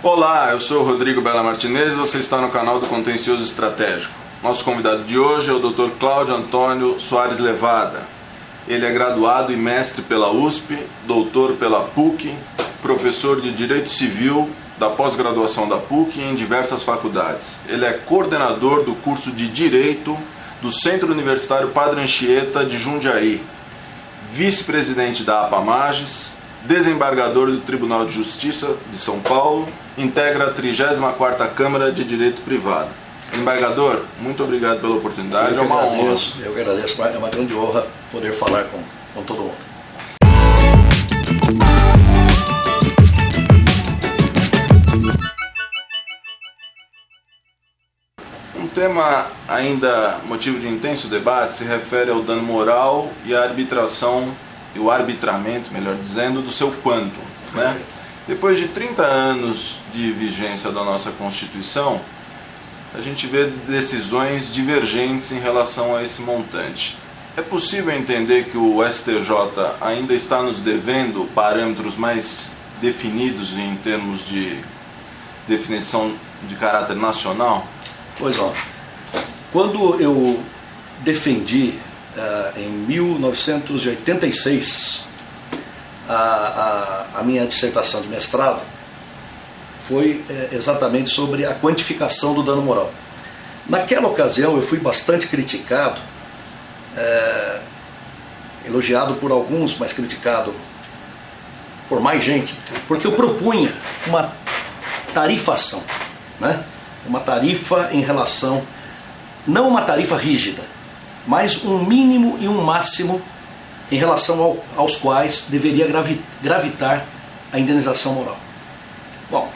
Olá, eu sou o Rodrigo Bela Martinez e você está no canal do Contencioso Estratégico. Nosso convidado de hoje é o Dr. Cláudio Antônio Soares Levada. Ele é graduado e mestre pela USP, doutor pela PUC, professor de Direito Civil da pós-graduação da PUC em diversas faculdades. Ele é coordenador do curso de Direito do Centro Universitário Padre Anchieta de Jundiaí, vice-presidente da APA-MAGES, desembargador do Tribunal de Justiça de São Paulo, integra a 34ª Câmara de Direito Privado. Desembargador, muito obrigado pela oportunidade, é uma honra. Eu que agradeço, é uma grande honra poder falar com todo mundo. Um tema ainda motivo de intenso debate se refere ao dano moral e à arbitração e o arbitramento, melhor dizendo, do seu quantum, né? Depois de 30 anos de vigência da nossa Constituição, a gente vê decisões divergentes em relação a esse montante. É possível entender que o STJ ainda está nos devendo parâmetros mais definidos em termos de definição de caráter nacional? Pois ó, quando eu defendi em 1986 a minha dissertação de mestrado, foi exatamente sobre a quantificação do dano moral. Naquela ocasião eu fui bastante criticado, elogiado por alguns, mas criticado por mais gente, porque eu propunha uma tarifação, né? Uma tarifa em relação, não uma tarifa rígida, mas um mínimo e um máximo em relação aos quais deveria gravitar a indenização moral. Bom,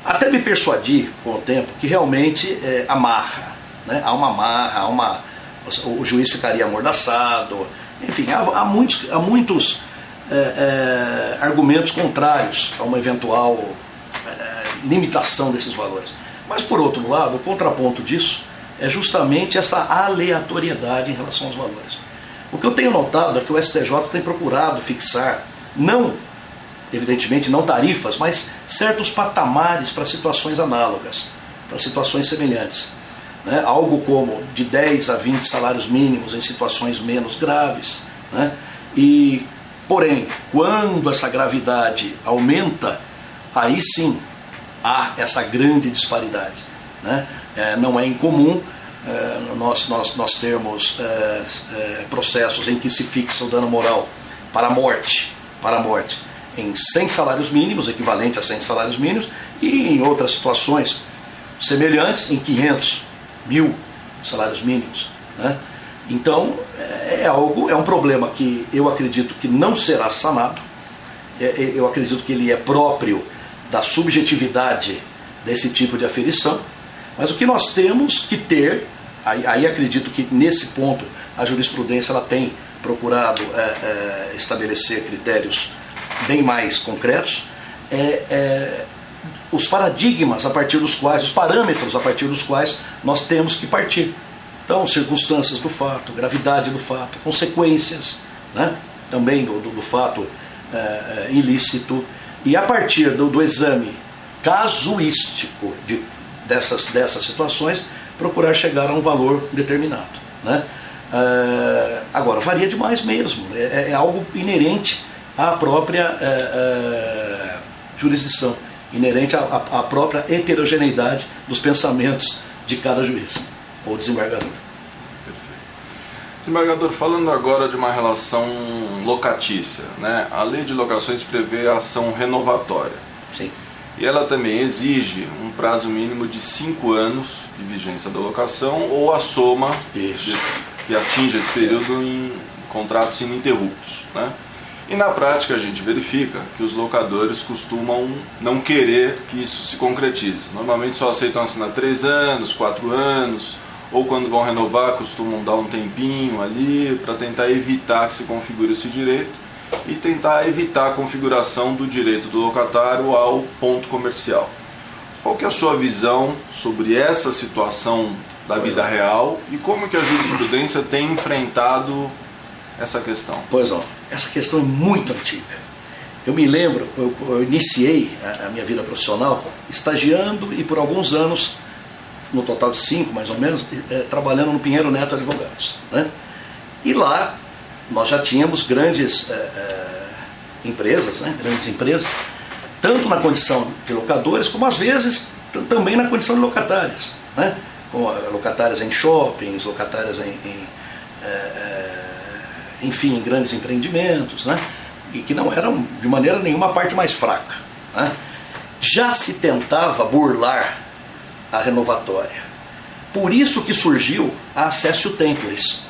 até me persuadi com o tempo que realmente amarra, né? Há uma amarra, o juiz ficaria amordaçado, enfim, há muitos argumentos contrários a uma eventual limitação desses valores. Mas, por outro lado, o contraponto disso é justamente essa aleatoriedade em relação aos valores. O que eu tenho notado é que o STJ tem procurado fixar, evidentemente não tarifas, mas certos patamares para situações análogas, para situações semelhantes, né? Algo como de 10 a 20 salários mínimos em situações menos graves, né? E, porém, quando essa gravidade aumenta, aí sim há essa grande disparidade, né? Não é incomum nós termos processos em que se fixa o dano moral para a morte em 100 salários mínimos, equivalente a 100 salários mínimos, e em outras situações semelhantes em 500, 1000 salários mínimos, né? Então é um problema que eu acredito que não será sanado. Eu acredito que ele é próprio da subjetividade desse tipo de aferição, mas o que nós temos que ter, aí acredito que nesse ponto a jurisprudência ela tem procurado estabelecer critérios bem mais concretos, os paradigmas a partir dos quais, os parâmetros a partir dos quais nós temos que partir. Então, circunstâncias do fato, gravidade do fato, consequências, né, também do fato ilícito, e a partir do exame casuístico dessas situações, procurar chegar a um valor determinado, né? Agora, varia demais mesmo, é algo inerente à própria jurisdição, inerente à própria heterogeneidade dos pensamentos de cada juiz ou desembargador. Desembargador, falando agora de uma relação locatícia, né? A lei de locações prevê a ação renovatória. Sim. E ela também exige um prazo mínimo de 5 anos de vigência da locação ou a soma que atinge esse período em contratos ininterruptos, né? E na prática a gente verifica que os locadores costumam não querer que isso se concretize. Normalmente só aceitam assinar 3 anos, 4 anos, ou quando vão renovar costumam dar um tempinho ali para tentar evitar que se configure esse direito e tentar evitar a configuração do direito do locatário ao ponto comercial. Qual que é a sua visão sobre essa situação da vida real e como que a jurisprudência tem enfrentado essa questão? Pois ó, essa questão é muito antiga. Eu me lembro, eu iniciei a minha vida profissional estagiando e por alguns anos, no total de 5 mais ou menos, trabalhando no Pinheiro Neto Advogados, né? E lá nós já tínhamos grandes empresas, né? Grandes empresas, tanto na condição de locadores, como às vezes também na condição de locatárias, né? Como locatárias em shoppings, locatárias enfim, em grandes empreendimentos, né? E que não eram de maneira nenhuma a parte mais fraca, né? Já se tentava burlar a renovatória. Por isso que surgiu a Accessio Temporis.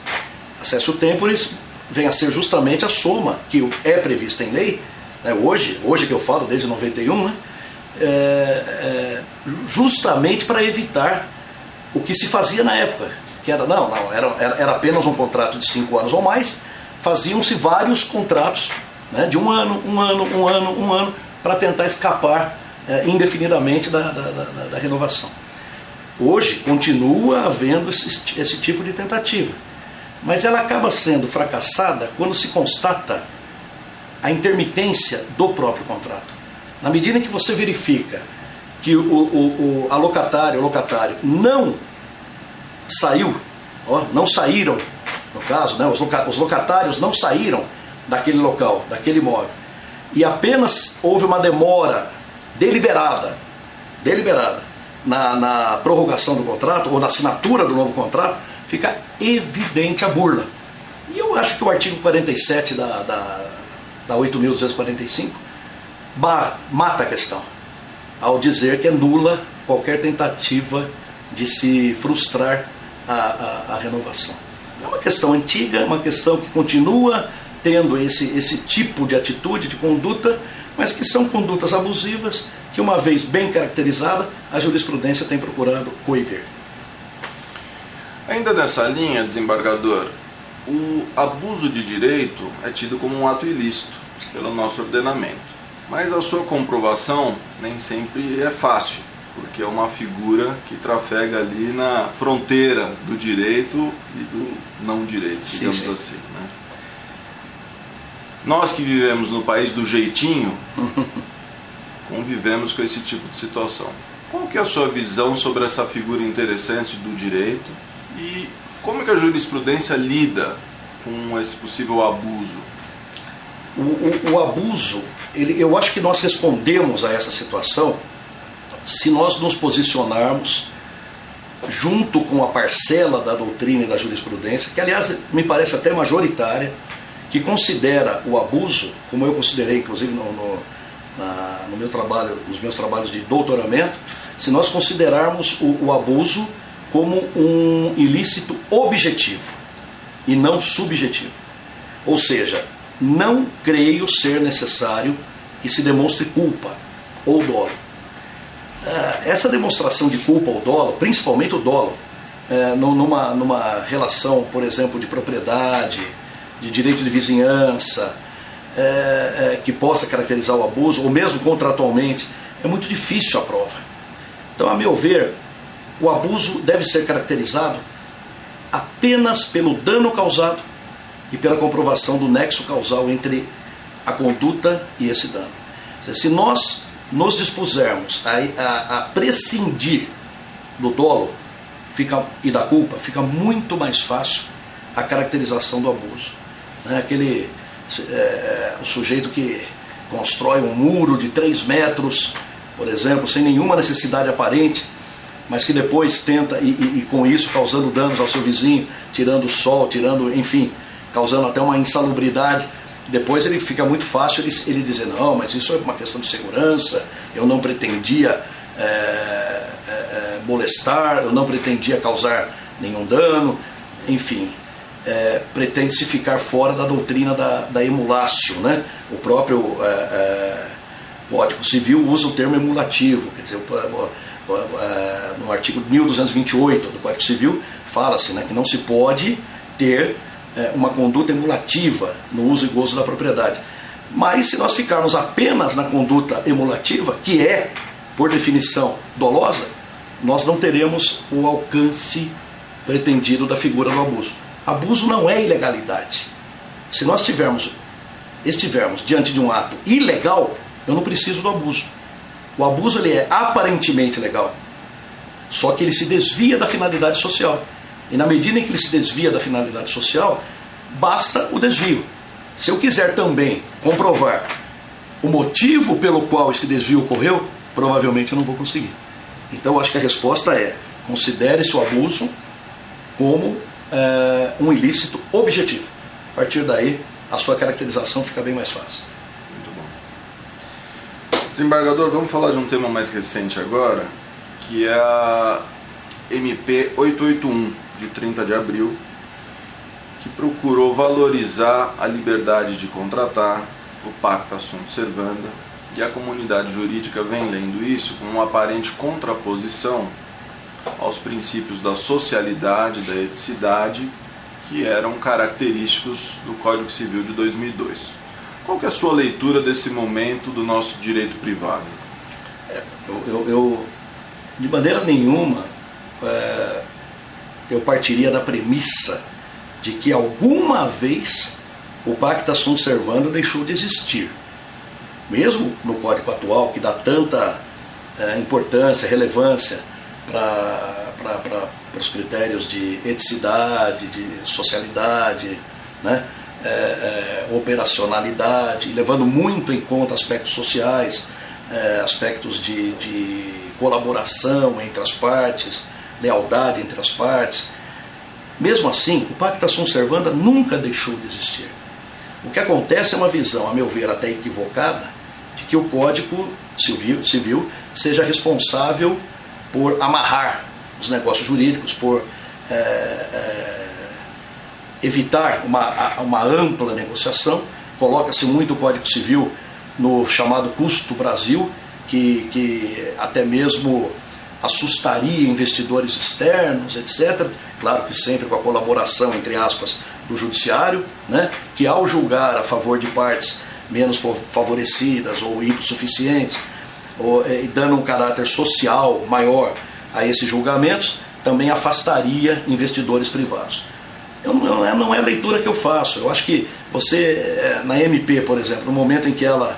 A Accessio Temporis vem a ser justamente a soma que é prevista em lei, né? Hoje que eu falo, desde 91, né? Justamente para evitar o que se fazia na época, que era era apenas um contrato de 5 anos ou mais, faziam-se vários contratos, né, de um ano, para tentar escapar indefinidamente da renovação. Hoje continua havendo esse tipo de tentativa, mas ela acaba sendo fracassada quando se constata a intermitência do próprio contrato. Na medida em que você verifica que o locatário não saiu, não saíram, no caso, né, os locatários não saíram daquele local, daquele imóvel, e apenas houve uma demora deliberada na prorrogação do contrato ou na assinatura do novo contrato, fica evidente a burla. E eu acho que o artigo 47 da 8.245 mata a questão, ao dizer que é nula qualquer tentativa de se frustrar a renovação. É uma questão antiga, uma questão que continua tendo esse tipo de atitude, de conduta, mas que são condutas abusivas que, uma vez bem caracterizada, a jurisprudência tem procurado coibir. Ainda nessa linha, desembargador, o abuso de direito é tido como um ato ilícito pelo nosso ordenamento, mas a sua comprovação nem sempre é fácil, porque é uma figura que trafega ali na fronteira do direito e do não direito, digamos assim, né? Nós que vivemos no país do jeitinho, convivemos com esse tipo de situação. Qual que é a sua visão sobre essa figura interessante do direito e como é que a jurisprudência lida com esse possível abuso? O abuso, eu acho que nós respondemos a essa situação se nós nos posicionarmos junto com a parcela da doutrina e da jurisprudência, que aliás me parece até majoritária, que considera o abuso, como eu considerei inclusive no meu trabalho, nos meus trabalhos de doutoramento, se nós considerarmos o abuso como um ilícito objetivo e não subjetivo. Ou seja, não creio ser necessário que se demonstre culpa ou dolo. Essa demonstração de culpa ou dolo, principalmente o dolo, numa relação, por exemplo, de propriedade, de direito de vizinhança, que possa caracterizar o abuso, ou mesmo contratualmente, é muito difícil a prova. Então, a meu ver, o abuso deve ser caracterizado apenas pelo dano causado e pela comprovação do nexo causal entre a conduta e esse dano. Se nós nos dispusermos a prescindir do dolo e da culpa, fica muito mais fácil a caracterização do abuso. O sujeito que constrói um muro de 3 metros, por exemplo, sem nenhuma necessidade aparente, mas que depois tenta, e com isso causando danos ao seu vizinho, tirando o sol, enfim, causando até uma insalubridade. Depois ele fica muito fácil ele dizer, não, mas isso é uma questão de segurança, eu não pretendia molestar, eu não pretendia causar nenhum dano, enfim, pretende-se ficar fora da doutrina da emulatio, né? O próprio Código Civil usa o termo emulativo, quer dizer, no artigo 1228 do Código Civil fala-se, né, que não se pode ter uma conduta emulativa no uso e gozo da propriedade. Mas se nós ficarmos apenas na conduta emulativa, que é, por definição, dolosa, nós não teremos o alcance pretendido da figura do abuso. Abuso não é ilegalidade. Se nós tivermos estivermos diante de um ato ilegal, eu não preciso do abuso. O abuso ele é aparentemente legal, só que ele se desvia da finalidade social. E na medida em que ele se desvia da finalidade social, basta o desvio. Se eu quiser também comprovar o motivo pelo qual esse desvio ocorreu, provavelmente eu não vou conseguir. Então eu acho que a resposta é: considere-se o abuso como um ilícito objetivo. A partir daí, a sua caracterização fica bem mais fácil. Muito bom. Desembargador, vamos falar de um tema mais recente agora, que é a MP 881, de 30 de abril, que procurou valorizar a liberdade de contratar, o pacta sunt servanda, e a comunidade jurídica vem lendo isso com uma aparente contraposição aos princípios da socialidade, da eticidade, que eram característicos do Código Civil de 2002. Qual que é a sua leitura desse momento do nosso direito privado? Eu de maneira nenhuma, eu partiria da premissa de que alguma vez o pacta sunt servanda deixou de existir. Mesmo no Código atual, que dá tanta importância, relevância para os critérios de eticidade, de socialidade, né? Operacionalidade, levando muito em conta aspectos sociais, aspectos de colaboração entre as partes, lealdade entre as partes. Mesmo assim, o pacta sunt servanda nunca deixou de existir. O que acontece é uma visão, a meu ver, até equivocada, de que o Código Civil seja responsável por amarrar os negócios jurídicos, por evitar uma ampla negociação. Coloca-se muito o Código Civil no chamado custo Brasil, que até mesmo assustaria investidores externos, etc. Claro que sempre com a colaboração, entre aspas, do judiciário, né? Que ao julgar a favor de partes menos favorecidas ou hipossuficientes, e dando um caráter social maior a esses julgamentos, também afastaria investidores privados. Não é a leitura que eu faço. Eu acho que você, na MP, por exemplo, no momento em que ela,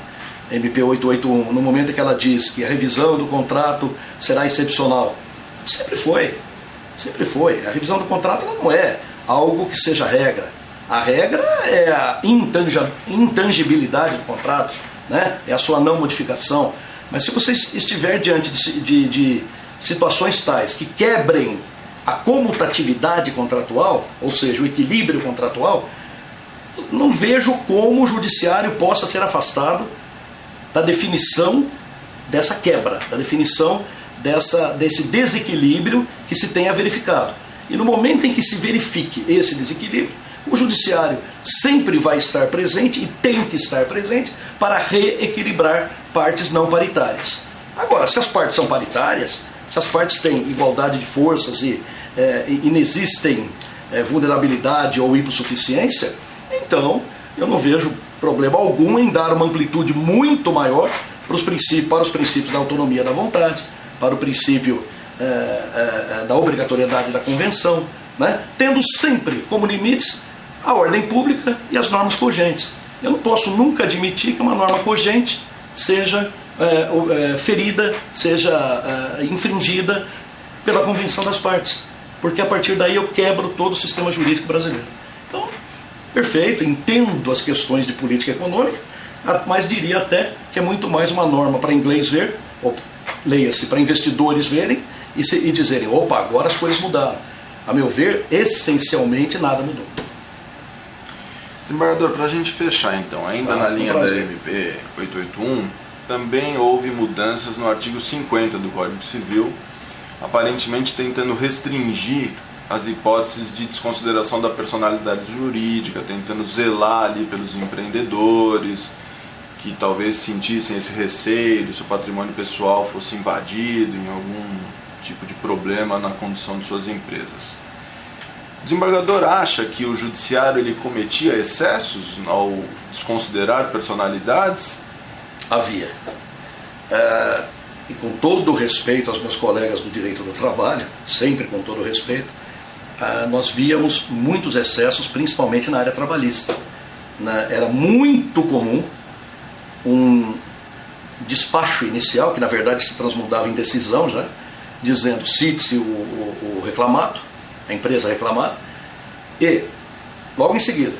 MP 881, no momento em que ela diz que a revisão do contrato será excepcional, sempre foi. A revisão do contrato ela não é algo que seja regra. A regra é a intangibilidade do contrato, né? É a sua não modificação. Mas se você estiver diante de situações tais que quebrem a comutatividade contratual, ou seja, o equilíbrio contratual, não vejo como o judiciário possa ser afastado da definição dessa quebra, da definição desse desequilíbrio que se tenha verificado. E no momento em que se verifique esse desequilíbrio, o judiciário sempre vai estar presente e tem que estar presente para reequilibrar partes não paritárias. Agora, se as partes são paritárias, se as partes têm igualdade de forças e inexistem vulnerabilidade ou hipossuficiência, então eu não vejo problema algum em dar uma amplitude muito maior para os princípios da autonomia da vontade, para o princípio da obrigatoriedade da convenção, né? Tendo sempre como limites a ordem pública e as normas cogentes. Eu não posso nunca admitir que uma norma cogente seja ferida, seja infringida pela convenção das partes, porque a partir daí eu quebro todo o sistema jurídico brasileiro. Então, perfeito, entendo as questões de política econômica, mas diria até que é muito mais uma norma para inglês ver, ou leia-se, para investidores verem e dizerem: opa, agora as coisas mudaram. A meu ver, essencialmente nada mudou. Desembargador, para a gente fechar então, ainda na linha da MP 881, também houve mudanças no artigo 50 do Código Civil, aparentemente tentando restringir as hipóteses de desconsideração da personalidade jurídica, tentando zelar ali pelos empreendedores que talvez sentissem esse receio se o patrimônio pessoal fosse invadido em algum tipo de problema na condução de suas empresas. O desembargador acha que o judiciário ele cometia excessos ao desconsiderar personalidades? Havia. E com todo o respeito aos meus colegas do direito do trabalho, sempre com todo o respeito, nós víamos muitos excessos, principalmente na área trabalhista. né, era muito comum um despacho inicial, que na verdade se transmudava em decisão já, dizendo cite-se o reclamado, a empresa reclamada, e logo em seguida,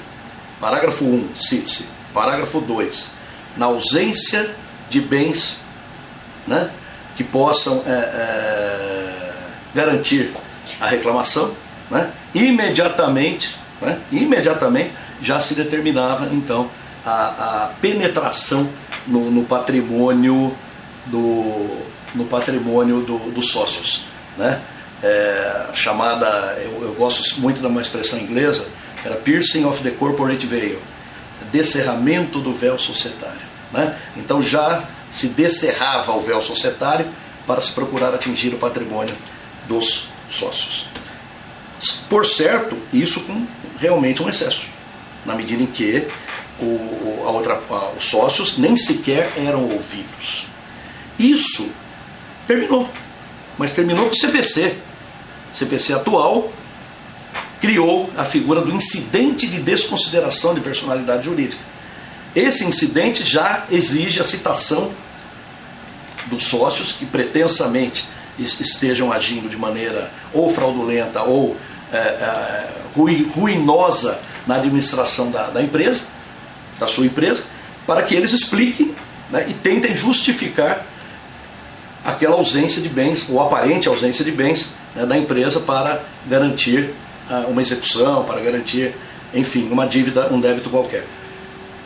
parágrafo 1, cite-se, parágrafo 2, na ausência de bens, né, que possam garantir a reclamação, né, imediatamente já se determinava então a penetração no patrimônio dos sócios, né? Chamada, eu gosto muito de uma expressão inglesa, era piercing of the corporate veil, descerramento do véu societário, né? Então já se descerrava o véu societário para se procurar atingir o patrimônio dos sócios. Por certo, isso com realmente um excesso, na medida em que os sócios nem sequer eram ouvidos. Isso terminou, mas terminou com o CPC. O CPC atual criou a figura do incidente de desconsideração de personalidade jurídica. Esse incidente já exige a citação dos sócios que pretensamente estejam agindo de maneira ou fraudulenta ou ruinosa na administração da empresa, da sua empresa, para que eles expliquem, né, e tentem justificar aquela ausência de bens, ou aparente ausência de bens, né, da empresa para garantir uma execução, para garantir, enfim, uma dívida, um débito qualquer.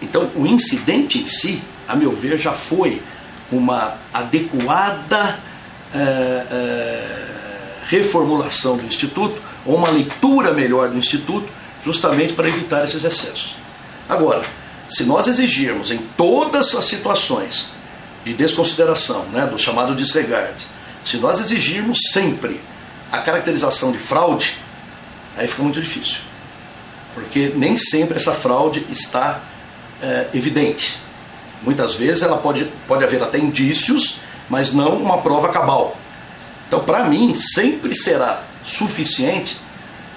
Então, o incidente em si, a meu ver, já foi uma adequada reformulação do Instituto, ou uma leitura melhor do Instituto, justamente para evitar esses excessos. Agora, se nós exigirmos em todas as situações de desconsideração, né, do chamado disregard, se nós exigirmos sempre a caracterização de fraude, aí fica muito difícil, porque nem sempre essa fraude está evidente. Muitas vezes ela pode haver até indícios, mas não uma prova cabal. Então, para mim, sempre será suficiente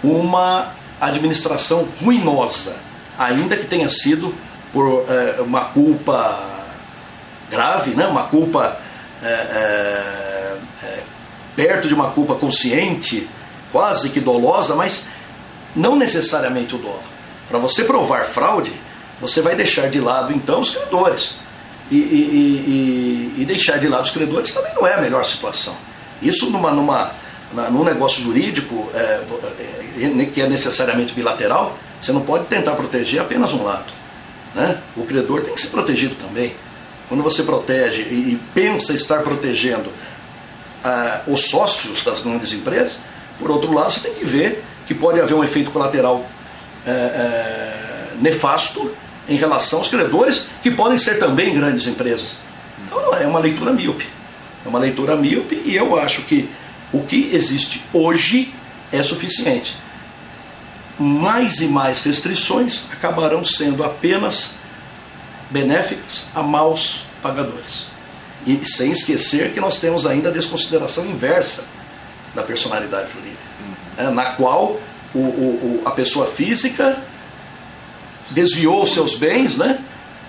uma administração ruinosa, ainda que tenha sido por uma culpa grave, né? Uma culpa perto de uma culpa consciente, quase que dolosa, mas não necessariamente o dolo. Para você provar fraude, você vai deixar de lado então os credores. E deixar de lado os credores também não é a melhor situação. Isso num negócio jurídico que é necessariamente bilateral, você não pode tentar proteger apenas um lado, né? O credor tem que ser protegido também. Quando você protege e pensa estar protegendo os sócios das grandes empresas, por outro lado, você tem que ver que pode haver um efeito colateral nefasto em relação aos credores, que podem ser também grandes empresas. Então, é uma leitura míope. É uma leitura míope, e eu acho que o que existe hoje é suficiente. Mais e mais restrições acabarão sendo apenas benéficas a maus pagadores. E sem esquecer que nós temos ainda a desconsideração inversa da personalidade jurídica, na qual a pessoa física desviou os seus bens, né,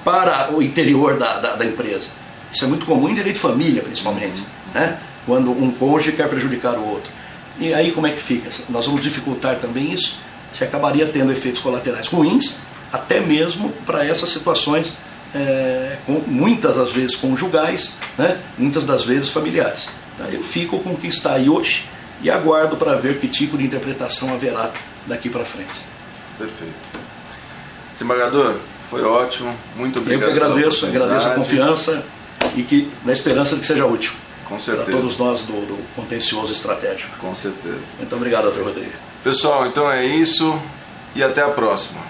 para o interior da empresa. Isso é muito comum em direito de família, principalmente, né, quando um cônjuge quer prejudicar o outro. E aí como é que fica? Nós vamos dificultar também isso. Você acabaria tendo efeitos colaterais ruins, até mesmo para essas situações, muitas das vezes conjugais, né, muitas das vezes familiares. Então, eu fico com o que está aí hoje e aguardo para ver que tipo de interpretação haverá daqui para frente. Perfeito. Desembargador, foi ótimo, muito obrigado. Eu que agradeço a confiança e que na esperança de que seja útil. Com certeza. Para todos nós do contencioso estratégico. Com certeza. Muito obrigado, doutor Rodrigo. Pessoal, então é isso e até a próxima.